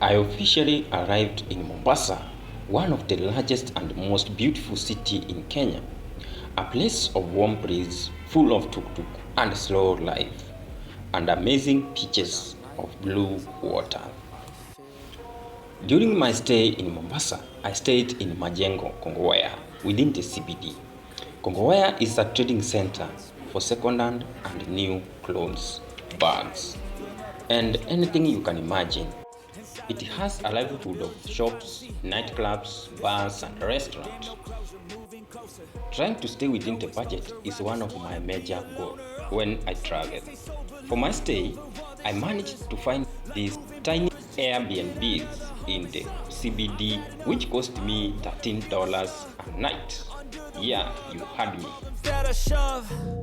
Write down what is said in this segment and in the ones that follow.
I officially arrived in Mombasa, one of the largest and most beautiful city in Kenya. A place of warm breeze, full of tuk-tuk and slow life, and amazing beaches of blue water. During my stay in Mombasa, I stayed in Majengo, Kongowea, within the CBD. Kongowea is a trading center for second-hand and new clothes, bags, and anything you can imagine. It has a livelihood of shops, nightclubs, bars, and restaurants. Trying to stay within the budget is one of my major goals when I travel. For my stay, I managed to find these tiny Airbnbs in the CBD, which cost me $13 a night. Yeah, you heard me.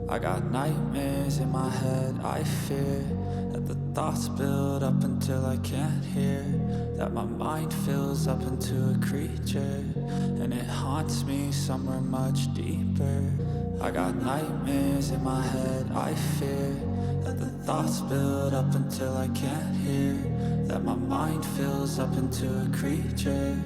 I got nightmares in my head, I fear that the thoughts build up until I can't hear, that my mind fills up into a creature, and it haunts me somewhere much deeper. I got nightmares in my head, I fear that the thoughts build up until I can't hear, that my mind fills up into a creature,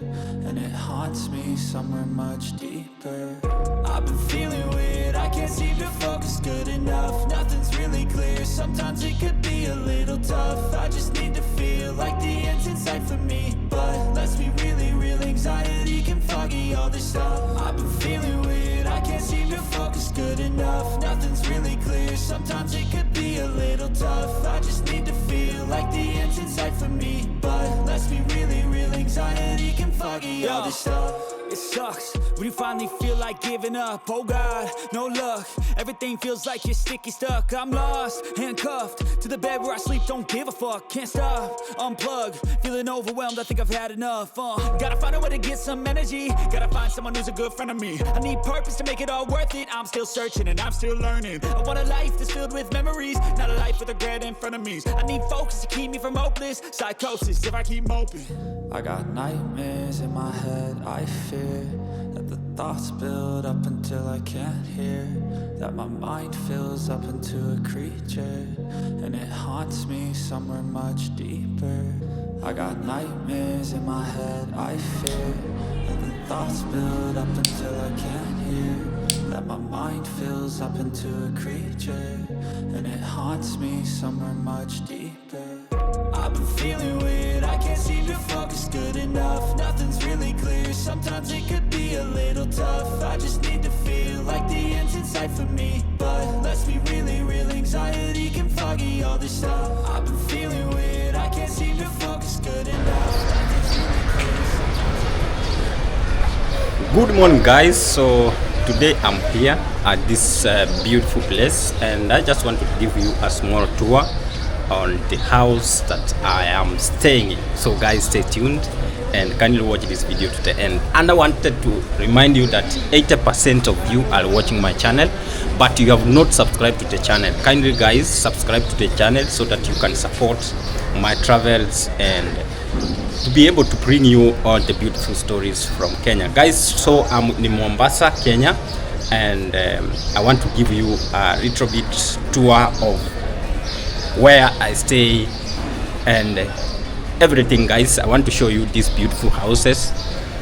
and it haunts me somewhere much deeper. I've been feeling weird, I can't seem to focus good enough. Nothing's really clear, sometimes it could be a little tough. I just need to feel like the end's in sight for me, but let's be really real, anxiety can foggy all this stuff. I've been feeling weird, I can't seem to focus good enough. Nothing's really clear, sometimes it could be a little tough. I just need to feel like the end's in sight for me, but let's be really real, anxiety can foggy all this stuff. It sucks when you finally feel like giving up. Oh God, no luck. Everything feels like you're sticky stuck. I'm lost, handcuffed to the bed where I sleep. Don't give a fuck, can't stop. Unplug, feeling overwhelmed. I think I've had enough. Gotta find a way to get some energy. Gotta find someone who's a good friend of me. I need purpose to make it all worth it. I'm still searching and I'm still learning. I want a life that's filled with memories, not a life with regret in front of me. I need focus to keep me from hopeless psychosis if I keep moping. I got nightmares in my head, I fear that the thoughts build up until I can't hear, that my mind fills up into a creature, and it haunts me somewhere much deeper. I got nightmares in my head, I fear that the thoughts build up until I can't hear, that my mind fills up into a creature, and it haunts me somewhere much deeper. I've been feeling weird, I can't seem to focus good enough. Nothing's really clear, sometimes it could be a little tough. I just need to feel like the end's in sight for me, but let's be really real, anxiety can foggy all this stuff. I've been feeling weird, I can't seem to focus good enough. Nothing's really clear. Good morning, guys. So today I'm here at this beautiful place, and I just want to give you a small tour on the house that I am staying in. So guys, stay tuned and kindly watch this video to the end. And I wanted to remind you that 80% of you are watching my channel, but you have not subscribed to the channel. Kindly guys, subscribe to the channel so that you can support my travels and to be able to bring you all the beautiful stories from Kenya. Guys, so I'm in Mombasa, Kenya, and I want to give you a little bit tour of where I stay and everything. Guys, I want to show you these beautiful houses,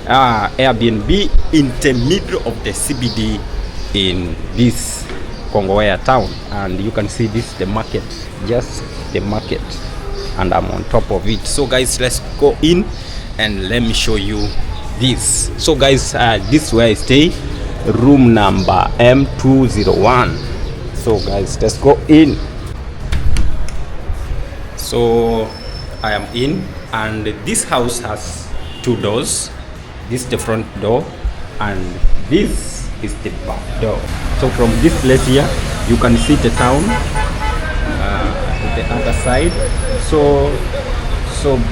Airbnb in the middle of the CBD in this Kongowea town, and you can see this, the market, just the market, and I'm on top of it. So guys, let's go in and let me show you this. So guys, this is where I stay, room number M201. So guys, let's go in. So I am in, and this house has two doors. This is the front door, and this is the back door. So from this place here, you can see the town the other side. So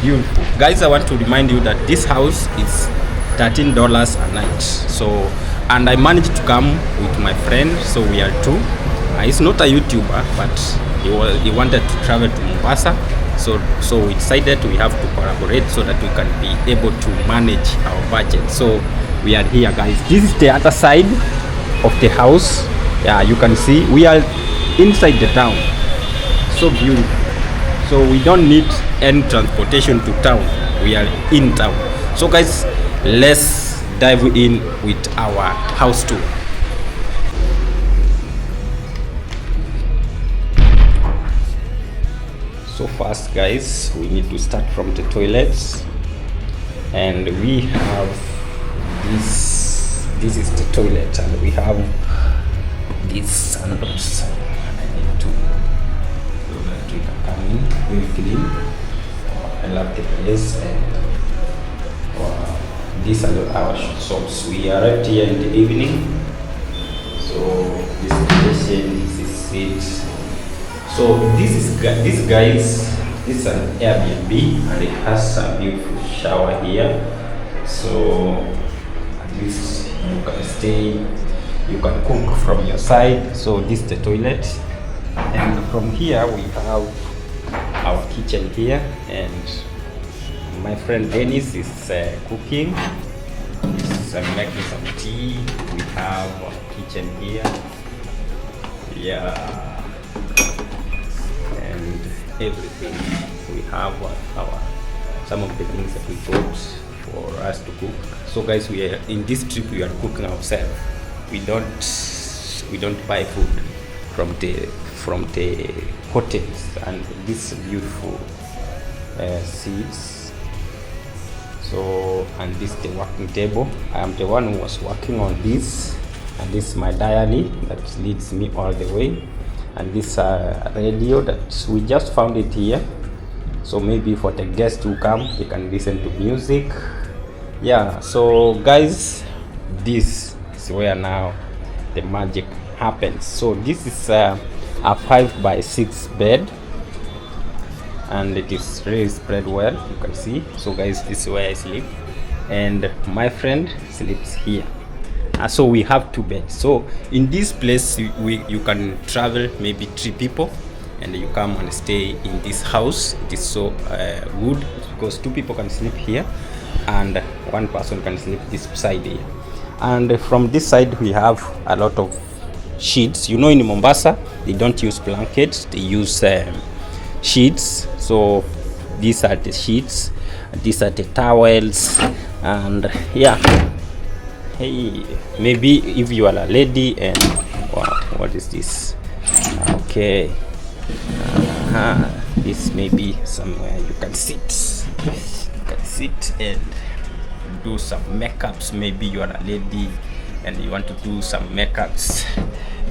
beautiful. Guys, I want to remind you that this house is $13 a night. So, and I managed to come with my friend, so we are two. He's not a YouTuber, but he wanted to travel to Mombasa, so we decided we have to collaborate so that we can be able to manage our budget. So we are here, guys. This is the other side of the house. Yeah, you can see we are inside the town. So beautiful. so we don't need any transportation to town. We are in town. So guys, let's dive in with our house tour. So first guys, we need to start from the toilets, and we have this is the toilet, and we have these sandals. I need to so that we can come in very clean. I love the place, and these are our shops. We arrived here in the evening, so this station, this is it. So this is an Airbnb, and it has a beautiful shower here. So at least you can stay, you can cook from your side. So this is the toilet, and from here we have our kitchen here, and my friend Dennis is cooking. He's making some tea. We have our kitchen here. Yeah. And everything. We have our some of the things that we bought for us to cook. So guys, we are in this trip, we are cooking ourselves. We don't buy food from the hotels. And this beautiful seats. So, and this is the working table. I am the one who was working on this, and this is my diary that leads me all the way. And this radio that we just found it here, so maybe for the guests who come, they can listen to music. Yeah, so guys, this is where now the magic happens. So this is a 5x6 bed, and it is really spread well, you can see. So guys, this is where I sleep, and my friend sleeps here. So we have 2 beds. So in this place, you can travel maybe 3 people, and you come and stay in this house. It is so good because 2 people can sleep here, and 1 person can sleep this side here. And from this side we have a lot of sheets. You know, in Mombasa they don't use blankets, they use sheets. So these are the sheets, these are the towels, and yeah. Hey, maybe if you are a lady and wow, what is this? Okay, this may be somewhere you can sit. You can sit and do some makeups. Maybe you are a lady and you want to do some makeups.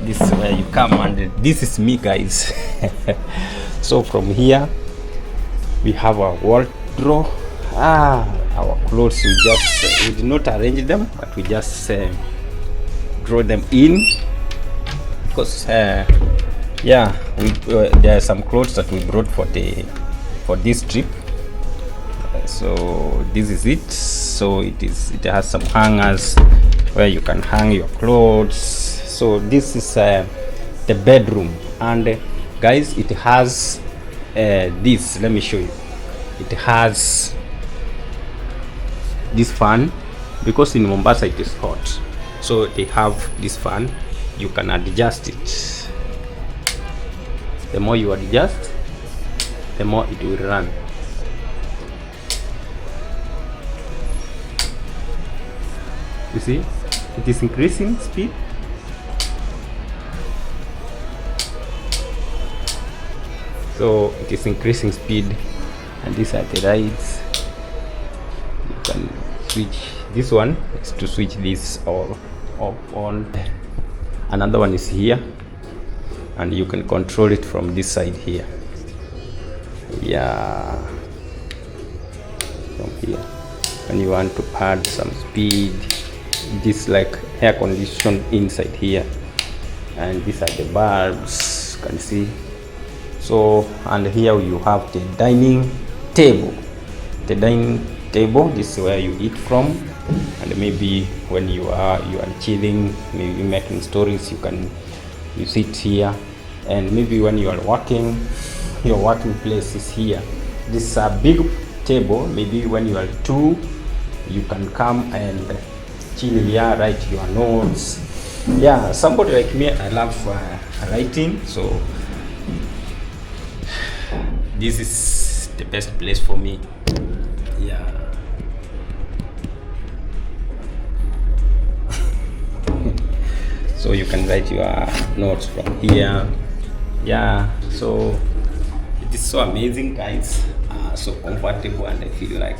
This is where you come, and this is me, guys. So from here we have a wardrobe. Our clothes, we did not arrange them, but we just draw them in, because yeah, there are some clothes that we brought for this trip. So this is it. So it has some hangers where you can hang your clothes. So this is the bedroom, and guys, it has this. Let me show you. It has this fan, because in Mombasa it is hot, so they have this fan. You can adjust it. The more you adjust, the more it will run. You see, it is increasing speed. So it is increasing speed, and these are the lights. You can switch. This one is to switch this or off, on. Another one is here, and you can control it from this side here. Yeah, from here. When you want to add some speed, this like air condition inside here, and these are the bulbs, you can see. So, and here you have the dining table. The dining table, this is where you eat from, and maybe when you are chilling, maybe making stories, you sit here. And maybe when you are working, your working place is here. This is a big table. Maybe when you are two, you can come and chill here, write your notes. Yeah, somebody like me, I love writing, so this is the best place for me. Yeah. So you can write your notes from here. Yeah, so it is so amazing, guys. So comfortable, and I feel like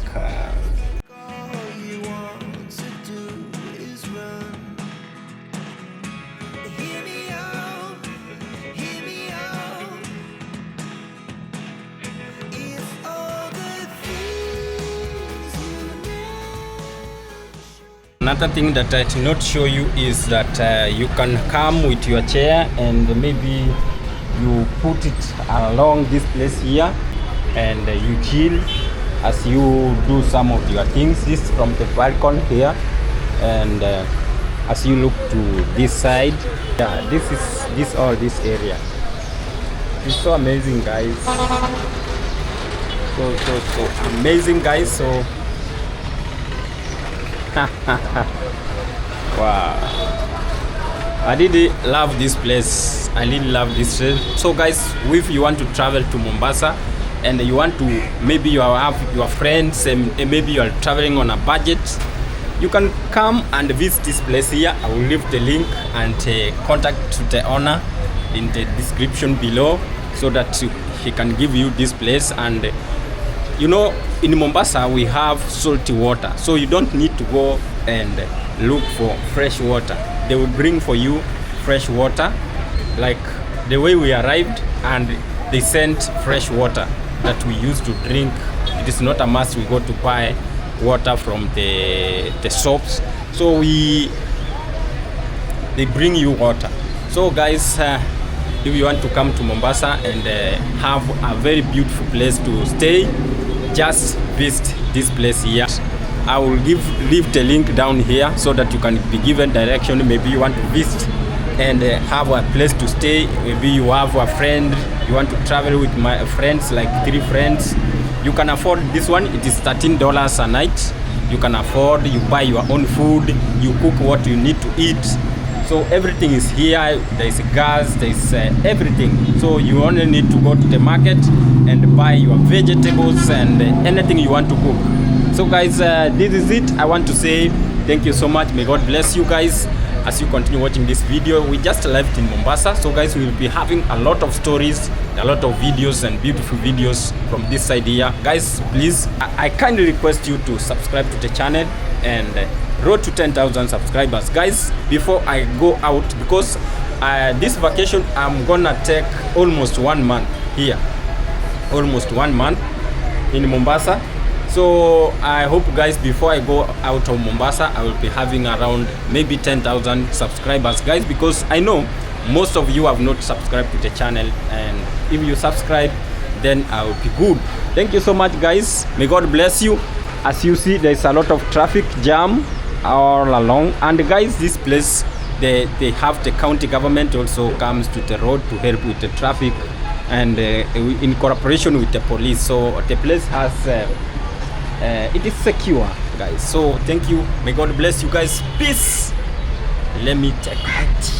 another thing that I did not show you is that you can come with your chair and maybe you put it along this place here and you chill as you do some of your things. This is from the balcony here, and as you look to this side, yeah, this all this area. It's so amazing, guys. So amazing, guys. So wow, I really love this place. I really love this place. So guys, if you want to travel to Mombasa and you want to, maybe you have your friends and maybe you are traveling on a budget, you can come and visit this place here. I will leave the link and contact the owner in the description below so that he can give you this place. And you know, in Mombasa we have salty water, so you don't need to go and look for fresh water. They will bring for you fresh water, like the way we arrived, and they sent fresh water that we use to drink. It is not a must we go to buy water from the shops, so they bring you water. So guys, if you want to come to Mombasa and have a very beautiful place to stay, just visit this place here. I will leave the link down here so that you can be given direction. Maybe you want to visit and have a place to stay. Maybe you have a friend, you want to travel with my friends, like 3 friends. You can afford this one. It is $13 a night. You can afford, you buy your own food, you cook what you need to eat. So everything is here. There is gas, there is everything. So you only need to go to the market and buy your vegetables and anything you want to cook. So guys, this is it. I want to say thank you so much. May God bless you guys as you continue watching this video. We just left in Mombasa, so guys, we will be having a lot of stories, a lot of videos and beautiful videos from this side here. Guys, please, I kindly request you to subscribe to the channel and road to 10,000 subscribers. Guys, before I go out, because this vacation I'm gonna take almost 1 month here, almost 1 month in Mombasa. So I hope guys, before I go out of Mombasa, I will be having around maybe 10,000 subscribers, guys, because I know most of you have not subscribed to the channel, and if you subscribe, then I will be good. Thank you so much, guys. May God bless you. As you see, there's a lot of traffic jam all along, and guys, this place, they have the county government also comes to the road to help with the traffic, and in cooperation with the police. So the place has it is secure, guys. So thank you. May God bless you guys. Peace. Let me take out.